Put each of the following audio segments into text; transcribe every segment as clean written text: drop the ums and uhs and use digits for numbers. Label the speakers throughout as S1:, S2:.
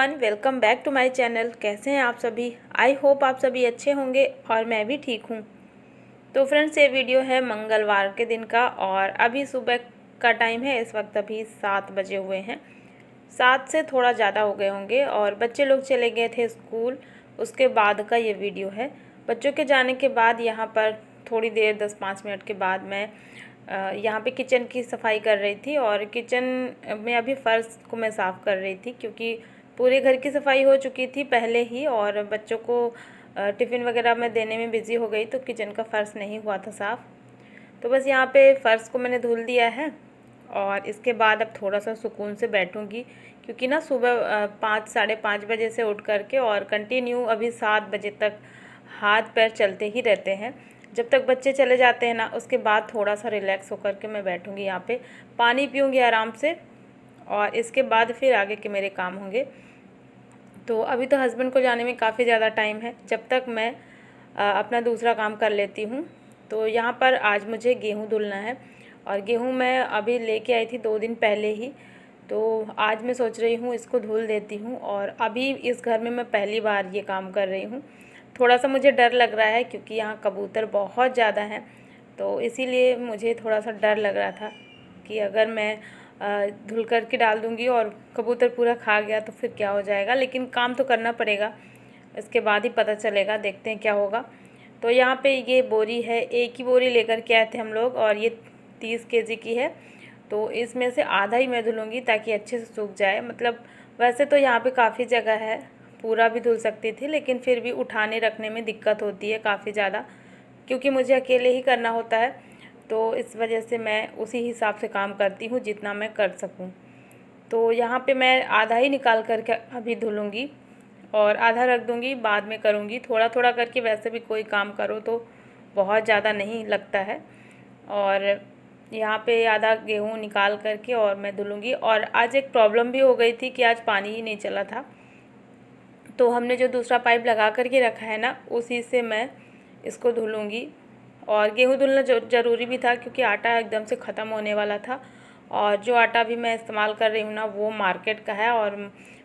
S1: Everyone, welcome back to my channel. कैसे हैं आप सभी? आई होप आप सभी अच्छे होंगे और मैं भी ठीक हूं। तो फ्रेंड्स, ये वीडियो है मंगलवार के दिन का और अभी सुबह का टाइम है। इस वक्त अभी 7 बजे हुए हैं, 7 से थोड़ा ज़्यादा हो गए होंगे और बच्चे लोग चले गए थे स्कूल। उसके बाद का ये वीडियो है। बच्चों के जाने के बाद यहाँ पर थोड़ी देर 10-5 मिनट के बाद मैं यहाँ पे किचन की सफाई कर रही थी और किचन में अभी फ़र्श को मैं साफ़ कर रही थी क्योंकि पूरे घर की सफाई हो चुकी थी पहले ही और बच्चों को टिफ़िन वगैरह में देने में बिज़ी हो गई, तो किचन का फ़र्श नहीं हुआ था साफ़। तो बस यहाँ पे फ़र्श को मैंने धुल दिया है और इसके बाद अब थोड़ा सा सुकून से बैठूँगी क्योंकि ना सुबह 5 साढ़े 5 बजे से उठ करके और कंटिन्यू अभी 7 बजे तक हाथ पैर चलते ही रहते हैं। जब तक बच्चे चले जाते हैं ना, उसके बाद थोड़ा सा रिलैक्स होकर के मैं बैठूँगी यहाँ पे, पानी पीऊँगी आराम से और इसके बाद फिर आगे के मेरे काम होंगे। तो अभी तो हस्बैंड को जाने में काफ़ी ज़्यादा टाइम है, जब तक मैं अपना दूसरा काम कर लेती हूँ। तो यहाँ पर आज मुझे गेहूँ धुलना है और गेहूँ मैं अभी लेके आई थी 2 दिन पहले ही। तो आज मैं सोच रही हूँ इसको धुल देती हूँ और अभी इस घर में मैं पहली बार ये काम कर रही हूँ। थोड़ा सा मुझे डर लग रहा है क्योंकि यहाँ कबूतर बहुत ज़्यादा हैं, तो इसीलिए मुझे थोड़ा सा डर लग रहा था कि अगर मैं धुल कर के डाल दूँगी और कबूतर पूरा खा गया तो फिर क्या हो जाएगा। लेकिन काम तो करना पड़ेगा, इसके बाद ही पता चलेगा, देखते हैं क्या होगा। तो यहाँ पे ये बोरी है, एक ही बोरी लेकर के आए थे हम लोग और ये 30 केजी की है। तो इसमें से आधा ही मैं धुलूँगी ताकि अच्छे से सूख जाए। मतलब वैसे तो यहाँ पे काफ़ी जगह है, पूरा भी धुल सकती थी, लेकिन फिर भी उठाने रखने में दिक्कत होती है काफ़ी ज़्यादा क्योंकि मुझे अकेले ही करना होता है। तो इस वजह से मैं उसी हिसाब से काम करती हूँ जितना मैं कर सकूँ। तो यहाँ पे मैं आधा ही निकाल करके अभी धुलूँगी और आधा रख दूँगी, बाद में करूँगी। थोड़ा थोड़ा करके वैसे भी कोई काम करो तो बहुत ज़्यादा नहीं लगता है। और यहाँ पे आधा गेहूँ निकाल करके और मैं धुलूँगी। और आज एक प्रॉब्लम भी हो गई थी कि आज पानी ही नहीं चला था, तो हमने जो दूसरा पाइप लगा करके रखा है ना, उसी से मैं इसको धुलूँगी। और गेहूँ धुलना ज़रूरी भी था क्योंकि आटा एकदम से ख़त्म होने वाला था और जो आटा भी मैं इस्तेमाल कर रही हूँ ना, वो मार्केट का है और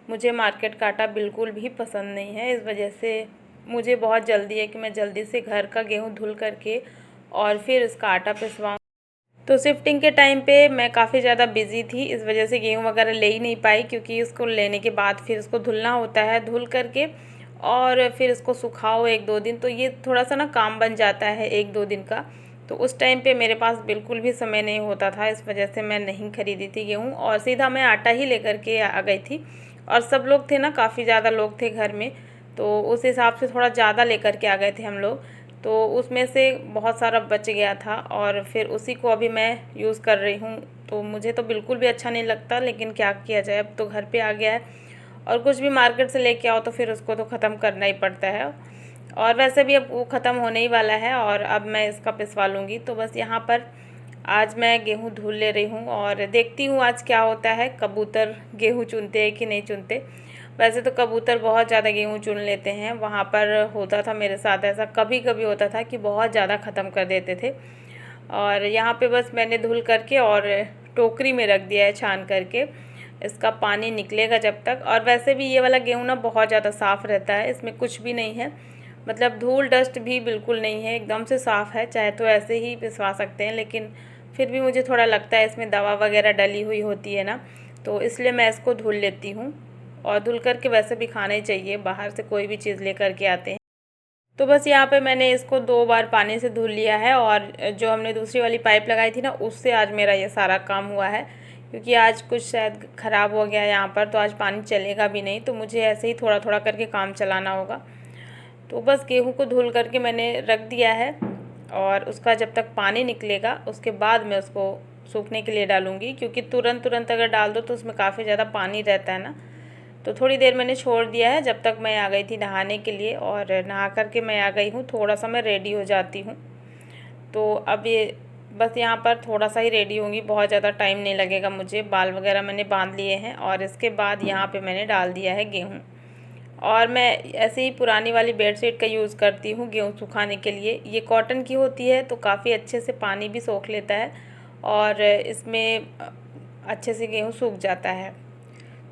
S1: मुझे मार्केट का आटा बिल्कुल भी पसंद नहीं है। इस वजह से मुझे बहुत जल्दी है कि मैं जल्दी से घर का गेहूँ धुल करके और फिर इसका आटा पिसवाऊँ। तो शिफ्टिंग के टाइम पे मैं काफ़ी ज़्यादा बिज़ी थी, इस वजह से गेहूँ वगैरह ले ही नहीं पाई क्योंकि इसको लेने के बाद फिर इसको धुलना होता है, धुल करके और फिर इसको सुखाओ 1-2 दिन, तो ये थोड़ा सा ना काम बन जाता है 1-2 दिन का। तो उस टाइम पे मेरे पास बिल्कुल भी समय नहीं होता था, इस वजह से मैं नहीं खरीदी थी गेहूँ और सीधा मैं आटा ही लेकर के आ गई थी। और सब लोग थे ना, काफ़ी ज़्यादा लोग थे घर में, तो उस हिसाब से थोड़ा ज़्यादा लेकर के आ गए थे हम लोग। तो उसमें से बहुत सारा बच गया था और फिर उसी को अभी मैं यूज़ कर रही हूँ। तो मुझे तो बिल्कुल भी अच्छा नहीं लगता, लेकिन क्या किया जाए, अब तो घर पे आ गया है और कुछ भी मार्केट से लेके आओ तो फिर उसको तो ख़त्म करना ही पड़ता है। और वैसे भी अब वो ख़त्म होने ही वाला है और अब मैं इसका पिसवा लूँगी। तो बस यहाँ पर आज मैं गेहूँ धुल ले रही हूँ और देखती हूँ आज क्या होता है, कबूतर गेहूँ चुनते हैं कि नहीं चुनते। वैसे तो कबूतर बहुत ज़्यादा गेहूँ चुन लेते हैं, वहाँ पर होता था मेरे साथ ऐसा, कभी कभी होता था कि बहुत ज़्यादा ख़त्म कर देते थे। और यहाँ पे बस मैंने धुल करके और टोकरी में रख दिया है छान करके, इसका पानी निकलेगा जब तक। और वैसे भी ये वाला गेहूँ ना बहुत ज़्यादा साफ़ रहता है, इसमें कुछ भी नहीं है, मतलब धूल डस्ट भी बिल्कुल नहीं है, एकदम से साफ़ है। चाहे तो ऐसे ही पिसवा सकते हैं, लेकिन फिर भी मुझे थोड़ा लगता है इसमें दवा वगैरह डली हुई होती है ना, तो इसलिए मैं इसको धुल लेती हूँ। और धुल करके वैसे भी खाना ही चाहिए, बाहर से कोई भी चीज़ ले करके आते हैं। तो बस यहाँ पे मैंने इसको 2 बार पानी से धुल लिया है और जो हमने दूसरी वाली पाइप लगाई थी ना, उससे आज मेरा ये सारा काम हुआ है क्योंकि आज कुछ शायद ख़राब हो गया है यहाँ पर, तो आज पानी चलेगा भी नहीं, तो मुझे ऐसे ही थोड़ा थोड़ा करके काम चलाना होगा। तो बस गेहूँ को धुल करके मैंने रख दिया है और उसका जब तक पानी निकलेगा उसके बाद मैं उसको सूखने के लिए डालूँगी, क्योंकि तुरंत तुरंत अगर डाल दो तो उसमें काफ़ी ज़्यादा पानी रहता है ना। तो थोड़ी देर मैंने छोड़ दिया है जब तक मैं आ गई थी नहाने के लिए, और नहा करके मैं आ गई हूँ, थोड़ा सा मैं रेडी हो जाती हूँ। तो अब ये बस यहाँ पर थोड़ा सा ही रेडी होंगी, बहुत ज़्यादा टाइम नहीं लगेगा मुझे। बाल वगैरह मैंने बांध लिए हैं और इसके बाद यहाँ पे मैंने डाल दिया है गेहूँ। और मैं ऐसे ही पुरानी वाली बेडशीट का यूज़ करती हूँ गेहूँ सुखाने के लिए। ये कॉटन की होती है तो काफ़ी अच्छे से पानी भी सोख लेता है और इसमें अच्छे से गेहूँ सूख जाता है।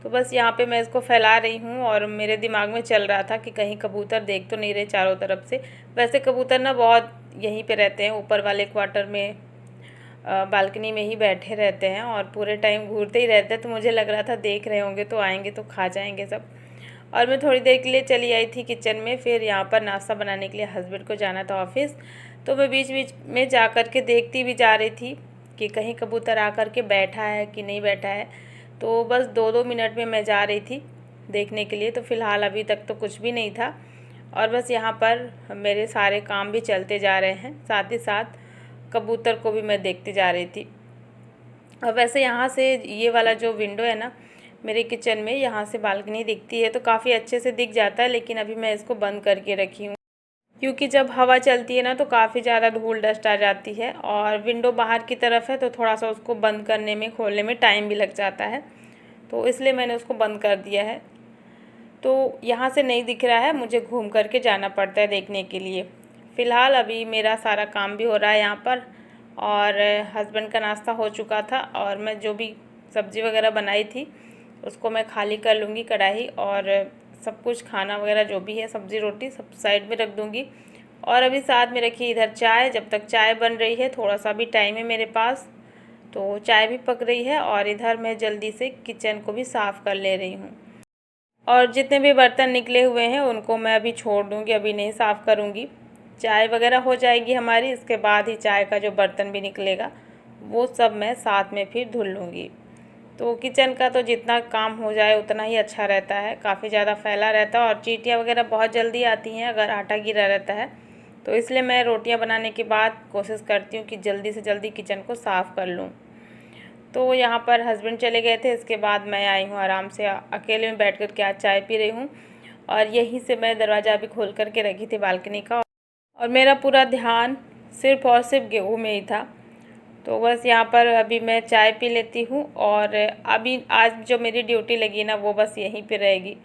S1: तो बस यहाँ पे मैं इसको फैला रही हूँ और मेरे दिमाग में चल रहा था कि कहीं कबूतर देख तो नहीं रहे चारों तरफ से। वैसे कबूतर ना बहुत यहीं पे रहते हैं, ऊपर वाले क्वार्टर में बालकनी में ही बैठे रहते हैं और पूरे टाइम घूरते ही रहते हैं। तो मुझे लग रहा था देख रहे होंगे तो आएंगे तो खा जाएंगे सब। और मैं थोड़ी देर के लिए चली आई थी किचन में, फिर यहाँ पर नाश्ता बनाने के लिए हस्बैंड को जाना था ऑफिस। तो मैं बीच बीच में जा कर के देखती भी जा रही थी कि कहीं कबूतर आ कर के बैठा है कि नहीं बैठा है। तो बस 2-2 मिनट में मैं जा रही थी देखने के लिए। तो फ़िलहाल अभी तक तो कुछ भी नहीं था और बस यहाँ पर मेरे सारे काम भी चलते जा रहे हैं, साथ ही साथ कबूतर को भी मैं देखती जा रही थी। और वैसे यहाँ से ये वाला जो विंडो है ना मेरे किचन में, यहाँ से बालकनी दिखती है तो काफ़ी अच्छे से दिख जाता है, लेकिन अभी मैं इसको बंद करके रखी हूँ क्योंकि जब हवा चलती है ना तो काफ़ी ज़्यादा धूल डस्ट आ जाती है और विंडो बाहर की तरफ है तो थोड़ा सा उसको बंद करने में खोलने में टाइम भी लग जाता है, तो इसलिए मैंने उसको बंद कर दिया है। तो यहाँ से नहीं दिख रहा है, मुझे घूम करके जाना पड़ता है देखने के लिए। फ़िलहाल अभी मेरा सारा काम भी हो रहा है यहाँ पर और हस्बैंड का नाश्ता हो चुका था और मैं जो भी सब्ज़ी वगैरह बनाई थी उसको मैं खाली कर लूँगी कढ़ाई, और सब कुछ खाना वगैरह जो भी है सब्ज़ी रोटी सब साइड में रख दूँगी। और अभी साथ में रखी इधर चाय, जब तक चाय बन रही है थोड़ा सा भी टाइम है मेरे पास, तो चाय भी पक रही है और इधर मैं जल्दी से किचन को भी साफ़ कर ले रही हूँ। और जितने भी बर्तन निकले हुए हैं उनको मैं अभी छोड़ दूँगी, अभी नहीं साफ़ करूँगी। चाय वगैरह हो जाएगी हमारी, इसके बाद ही चाय का जो बर्तन भी निकलेगा वो सब मैं साथ में फिर धुल लूँगी। तो किचन का तो जितना काम हो जाए उतना ही अच्छा रहता है, काफ़ी ज़्यादा फैला रहता है और चींटियाँ वगैरह बहुत जल्दी आती हैं अगर आटा गिरा रहता है। तो इसलिए मैं रोटियाँ बनाने के बाद कोशिश करती हूँ कि जल्दी से जल्दी किचन को साफ़ कर लूँ। तो यहाँ पर हस्बैंड चले गए थे, इसके बाद मैं आई हूँ आराम से अकेले में बैठ कर के आज चाय पी रही हूँ। और यहीं से मैं दरवाज़ा अभी खोल कर के रखी थी बालकनी का और मेरा पूरा ध्यान सिर्फ़ और सिर्फ गेहूँ में ही था। तो बस यहाँ पर अभी मैं चाय पी लेती हूँ और अभी आज जो मेरी ड्यूटी लगी ना वो बस यहीं पे रहेगी।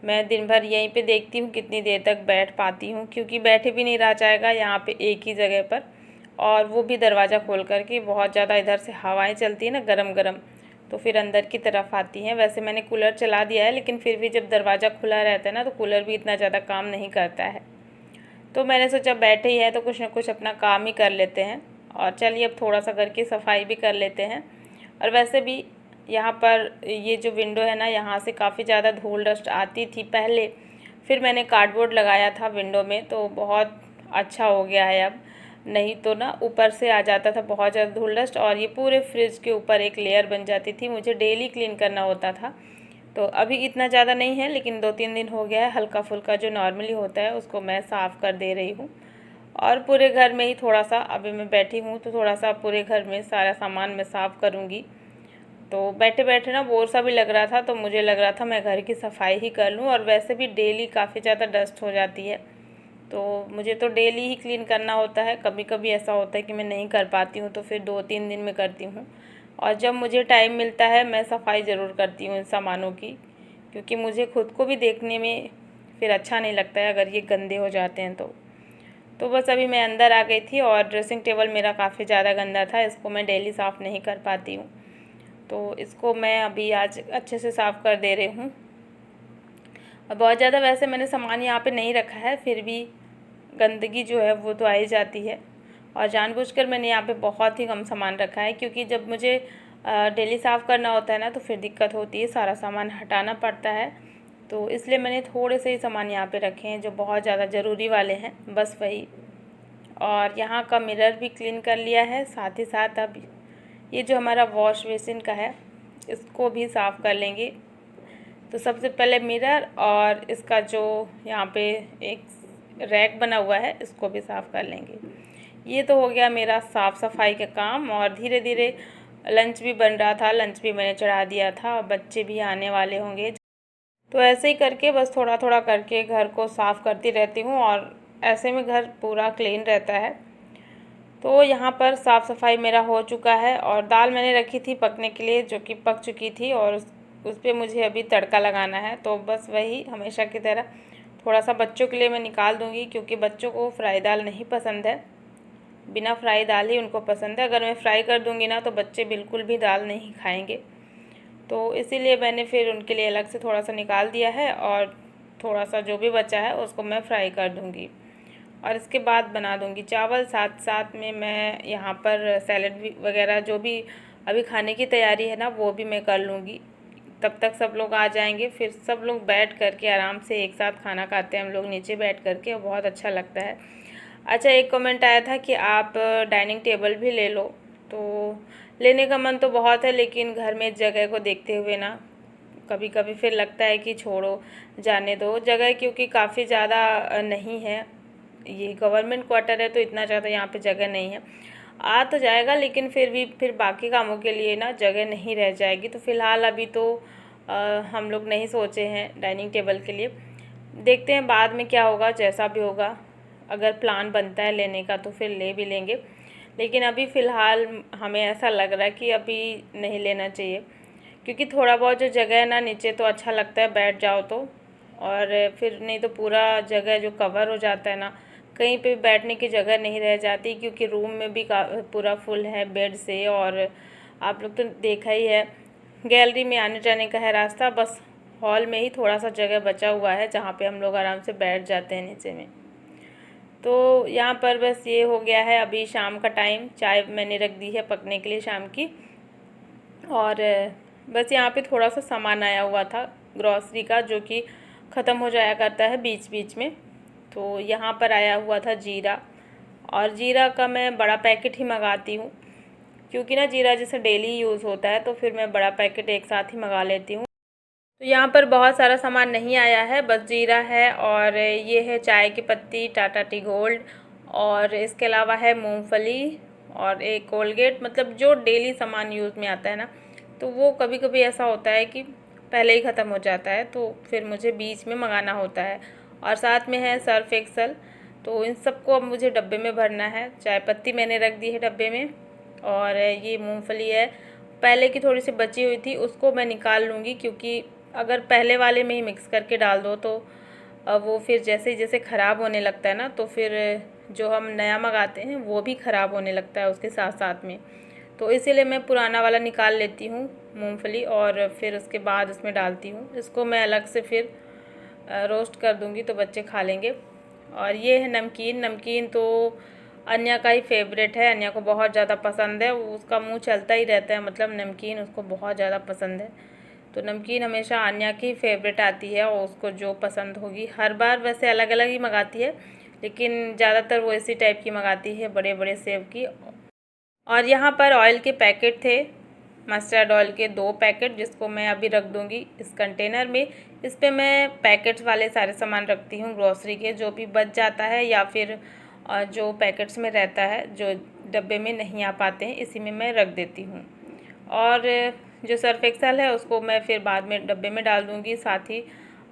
S1: मैं दिन भर यहीं पे देखती हूँ कितनी देर तक बैठ पाती हूँ, क्योंकि बैठे भी नहीं रहा जाएगा यहाँ पे एक ही जगह पर, और वो भी दरवाज़ा खोल कर के। बहुत ज़्यादा इधर से हवाएं चलती है ना गरम गरम, तो फिर अंदर की तरफ आती हैं। वैसे मैंने कूलर चला दिया है, लेकिन फिर भी जब दरवाज़ा खुला रहता है ना तो कूलर भी इतना ज़्यादा काम नहीं करता है। तो मैंने सोचा बैठे ही है तो कुछ ना कुछ अपना काम ही कर लेते हैं। और चलिए अब थोड़ा सा घर की सफाई भी कर लेते हैं। और वैसे भी यहाँ पर ये जो विंडो है ना यहाँ से काफ़ी ज़्यादा धूल डस्ट आती थी पहले, फिर मैंने कार्डबोर्ड लगाया था विंडो में तो बहुत अच्छा हो गया है अब, नहीं तो ना ऊपर से आ जाता था बहुत ज़्यादा धूल डस्ट और ये पूरे फ्रिज के ऊपर एक लेयर बन जाती थी, मुझे डेली क्लीन करना होता था। तो अभी इतना ज़्यादा नहीं है, लेकिन 2-3 दिन हो गया है, हल्का फुल्का जो नॉर्मली होता है उसको मैं साफ़ कर दे रही हूँ। और पूरे घर में ही थोड़ा सा अभी मैं बैठी हूँ तो थोड़ा सा पूरे घर में सारा सामान मैं साफ़ करूँगी। तो बैठे बैठे ना बोर सा भी लग रहा था, तो मुझे लग रहा था मैं घर की सफाई ही कर लूँ। और वैसे भी डेली काफ़ी ज़्यादा डस्ट हो जाती है, तो मुझे तो डेली ही क्लीन करना होता है। कभी कभी ऐसा होता है कि मैं नहीं कर पाती हूँ तो फिर 2-3 दिन में करती हूँ। और जब मुझे टाइम मिलता है मैं सफाई ज़रूर करती हूँ इन सामानों की, क्योंकि मुझे खुद को भी देखने में फिर अच्छा नहीं लगता है अगर ये गंदे हो जाते हैं तो बस अभी मैं अंदर आ गई थी और ड्रेसिंग टेबल मेरा काफ़ी ज़्यादा गंदा था, इसको मैं डेली साफ़ नहीं कर पाती हूँ, तो इसको मैं अभी आज अच्छे से साफ़ कर दे रही हूँ। और बहुत ज़्यादा वैसे मैंने सामान यहाँ पे नहीं रखा है, फिर भी गंदगी जो है वो तो आ ही जाती है। और जानबूझकर मैंने यहाँ पे बहुत ही कम सामान रखा है, क्योंकि जब मुझे डेली साफ़ करना होता है ना तो फिर दिक्कत होती है, सारा सामान हटाना पड़ता है। तो इसलिए मैंने थोड़े से ही सामान यहाँ पे रखे हैं जो बहुत ज़्यादा ज़रूरी वाले हैं, बस वही। और यहाँ का मिरर भी क्लीन कर लिया है, साथ ही साथ अब ये जो हमारा वॉश बेसिन का है इसको भी साफ़ कर लेंगे। तो सबसे पहले मिरर और इसका जो यहाँ पे एक रैक बना हुआ है इसको भी साफ़ कर लेंगे। ये तो हो गया मेरा साफ़ सफाई का काम। और धीरे धीरे लंच भी बन रहा था, लंच भी मैंने चढ़ा दिया था और बच्चे भी आने वाले होंगे, तो ऐसे ही करके बस थोड़ा थोड़ा करके घर को साफ़ करती रहती हूँ और ऐसे में घर पूरा क्लीन रहता है। तो यहाँ पर साफ़ सफाई मेरा हो चुका है और दाल मैंने रखी थी पकने के लिए जो कि पक चुकी थी, और उस पर मुझे अभी तड़का लगाना है। तो बस वही हमेशा की तरह थोड़ा सा बच्चों के लिए मैं निकाल दूँगी, क्योंकि बच्चों को फ्राई दाल नहीं पसंद है, बिना फ्राई दाल ही उनको पसंद है। अगर मैं फ्राई कर दूँगी ना तो बच्चे बिल्कुल भी दाल नहीं खाएंगे। तो इसीलिए मैंने फिर उनके लिए अलग से थोड़ा सा निकाल दिया है और थोड़ा सा जो भी बचा है उसको मैं फ्राई कर दूँगी। और इसके बाद बना दूँगी चावल, साथ साथ में मैं यहाँ पर सैलेड भी वगैरह जो भी अभी खाने की तैयारी है ना वो भी मैं कर लूँगी। तब तक सब लोग आ जाएंगे, फिर सब लोग बैठ कर के आराम से एक साथ खाना खाते हैं हम लोग नीचे बैठ कर के, बहुत अच्छा लगता है। अच्छा, एक कमेंट आया था कि आप डाइनिंग टेबल भी ले लो, तो लेने का मन तो बहुत है लेकिन घर में जगह को देखते हुए ना कभी कभी फिर लगता है कि छोड़ो, जाने दो। जगह क्योंकि काफ़ी ज़्यादा नहीं है, ये गवर्नमेंट क्वार्टर है तो इतना ज़्यादा यहाँ पे जगह नहीं है। आ तो जाएगा लेकिन फिर भी फिर बाकी कामों के लिए ना जगह नहीं रह जाएगी। तो फ़िलहाल अभी तो हम लोग नहीं सोचे हैं डाइनिंग टेबल के लिए, देखते हैं बाद में क्या होगा, जैसा भी होगा। अगर प्लान बनता है लेने का तो फिर ले भी लेंगे, लेकिन अभी फ़िलहाल हमें ऐसा लग रहा है कि अभी नहीं लेना चाहिए, क्योंकि थोड़ा बहुत जो जगह है ना नीचे तो अच्छा लगता है बैठ जाओ तो, और फिर नहीं तो पूरा जगह जो कवर हो जाता है ना, कहीं पे बैठने की जगह नहीं रह जाती, क्योंकि रूम में भी पूरा फुल है बेड से। और आप लोग तो देखा ही है, गैलरी में आने जाने का है रास्ता, बस हॉल में ही थोड़ा सा जगह बचा हुआ है जहाँ पे हम लोग आराम से बैठ जाते हैं नीचे में। तो यहाँ पर बस ये हो गया है, अभी शाम का टाइम, चाय मैंने रख दी है पकने के लिए शाम की। और बस यहाँ पे थोड़ा सा सामान आया हुआ था ग्रॉसरी का, जो कि ख़त्म हो जाया करता है बीच बीच में। तो यहाँ पर आया हुआ था जीरा, और जीरा का मैं बड़ा पैकेट ही मंगाती हूँ, क्योंकि ना जीरा जैसे डेली यूज़ होता है तो फिर मैं बड़ा पैकेट एक साथ ही मंगा लेती हूँ। तो यहाँ पर बहुत सारा सामान नहीं आया है, बस जीरा है और ये है चाय की पत्ती टाटा टी गोल्ड, और इसके अलावा है मूंगफली और एक कोलगेट, मतलब जो डेली सामान यूज़ में आता है ना। तो वो कभी कभी ऐसा होता है कि पहले ही ख़त्म हो जाता है तो फिर मुझे बीच में मंगाना होता है। और साथ में है सर्फ एक्सल, तो इन सबको अब मुझे डब्बे में भरना है। चाय पत्ती मैंने रख दी है डब्बे में, और ये मूंगफली है, पहले की थोड़ी सी बची हुई थी उसको मैं निकाल लूँगी, क्योंकि अगर पहले वाले में ही मिक्स करके डाल दो तो वो फिर जैसे जैसे ख़राब होने लगता है ना, तो फिर जो हम नया मंगाते हैं वो भी ख़राब होने लगता है उसके साथ साथ में। तो इसीलिए मैं पुराना वाला निकाल लेती हूँ मूंगफली, और फिर उसके बाद उसमें डालती हूँ। इसको मैं अलग से फिर रोस्ट कर दूँगी तो बच्चे खा लेंगे। और ये है नमकीन, नमकीन तो अन्या का ही फेवरेट है, अन्या को बहुत ज़्यादा पसंद है, उसका मुंह चलता ही रहता है, मतलब नमकीन उसको बहुत ज़्यादा पसंद है। तो नमकीन हमेशा अन्या की फेवरेट आती है, और उसको जो पसंद होगी, हर बार वैसे अलग अलग ही मंगाती है लेकिन ज़्यादातर वो इसी टाइप की मंगाती है, बड़े बड़े सेव की। और यहाँ पर ऑयल के पैकेट थे, मस्टर्ड ऑयल के 2 पैकेट, जिसको मैं अभी रख दूँगी इस कंटेनर में। इस पे मैं पैकेट्स वाले सारे सामान रखती हूँ ग्रॉसरी के, जो भी बच जाता है या फिर जो पैकेट्स में रहता है जो डब्बे में नहीं आ पाते हैं, इसी में मैं रख देती हूँ। और जो सर्फ एक्सल है उसको मैं फिर बाद में डब्बे में डाल दूँगी, साथ ही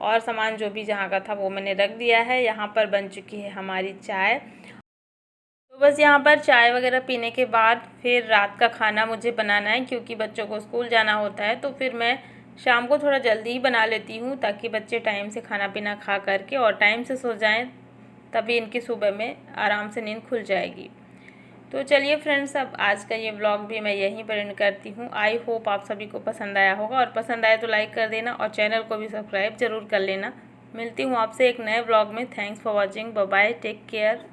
S1: और सामान जो भी जहाँ का था वो मैंने रख दिया है। यहाँ पर बन चुकी है हमारी चाय। तो बस यहाँ पर चाय वगैरह पीने के बाद फिर रात का खाना मुझे बनाना है, क्योंकि बच्चों को स्कूल जाना होता है। तो फिर मैं शाम को थोड़ा जल्दी ही बना लेती हूँ, ताकि बच्चे टाइम से खाना पीना खा करके और टाइम से सो जाएं, तभी इनकी सुबह में आराम से नींद खुल जाएगी। तो चलिए फ्रेंड्स, अब आज का ये व्लॉग भी मैं यहीं पर एंड करती हूँ। आई होप आप सभी को पसंद आया होगा, और पसंद आए तो लाइक कर देना और चैनल को भी सब्सक्राइब ज़रूर कर लेना। मिलती हूँ आपसे एक नए व्लॉग में। Thanks for watching, bye bye, take care.